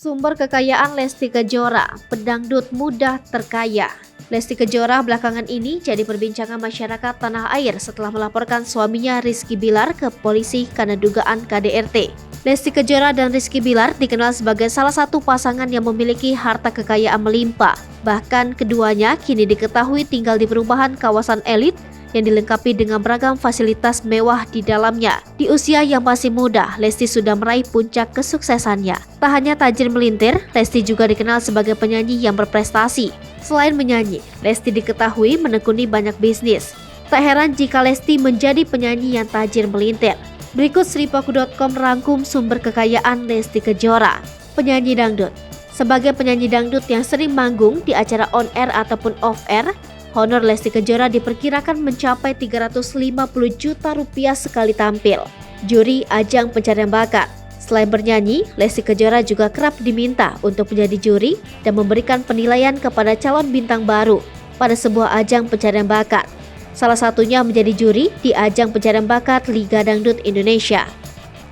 Sumber kekayaan Lesti Kejora, pedangdut muda terkaya. Lesti Kejora belakangan ini jadi perbincangan masyarakat tanah air setelah melaporkan suaminya Rizky Bilar ke polisi karena dugaan KDRT. Lesti Kejora dan Rizky Bilar dikenal sebagai salah satu pasangan yang memiliki harta kekayaan melimpah. Bahkan keduanya kini diketahui tinggal di perumahan kawasan elit yang dilengkapi dengan beragam fasilitas mewah di dalamnya. Di usia yang masih muda, Lesti sudah meraih puncak kesuksesannya. Tak hanya tajir melintir, Lesti juga dikenal sebagai penyanyi yang berprestasi. Selain menyanyi, Lesti diketahui menekuni banyak bisnis. Tak heran jika Lesti menjadi penyanyi yang tajir melintir. Berikut Sripaku.com rangkum sumber kekayaan Lesti Kejora. Penyanyi dangdut. Sebagai penyanyi dangdut yang sering manggung di acara on air ataupun off air, honor Lesti Kejora diperkirakan mencapai 350 juta rupiah sekali tampil. Juri ajang pencarian bakat. Selain bernyanyi, Lesti Kejora juga kerap diminta untuk menjadi juri dan memberikan penilaian kepada calon bintang baru pada sebuah ajang pencarian bakat. Salah satunya menjadi juri di ajang pencarian bakat Liga Dangdut Indonesia.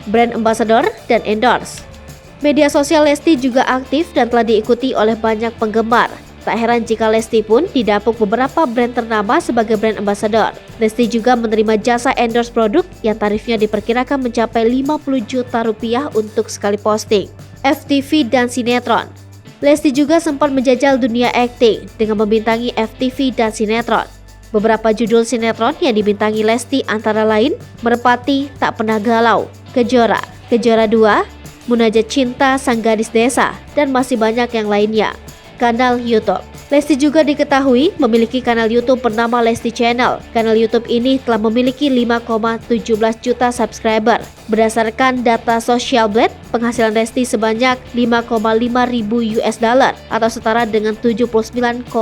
Brand ambassador dan endorse. Media sosial Lesti juga aktif dan telah diikuti oleh banyak penggemar. Tak heran jika Lesti pun didapuk beberapa brand ternama sebagai brand ambassador. Lesti juga menerima jasa endorse produk yang tarifnya diperkirakan mencapai 50 juta rupiah untuk sekali posting. FTV dan sinetron. Lesti juga sempat menjajal dunia akting dengan membintangi FTV dan sinetron. Beberapa judul sinetron yang dibintangi Lesti antara lain Merpati, Tak Pernah Galau, Kejora, Kejora 2, Munajat Cinta Sang Gadis Desa, dan masih banyak yang lainnya. Kanal YouTube. Lesti juga diketahui memiliki kanal YouTube bernama Lesti Channel. Kanal YouTube ini telah memiliki 5,17 juta subscriber. Berdasarkan data Social Blade, penghasilan Lesti sebanyak 5,5 ribu US dollar atau setara dengan 79,5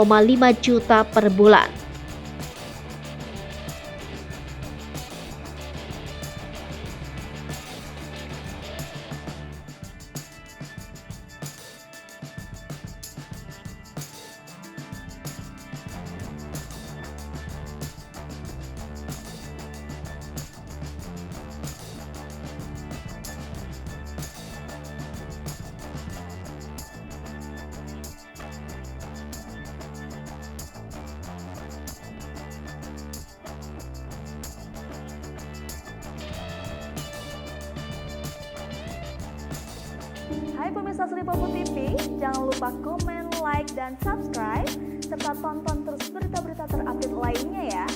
juta per bulan. Hai pemirsa Sripaku TV, jangan lupa komen, like, dan subscribe, serta tonton terus berita-berita terupdate lainnya ya.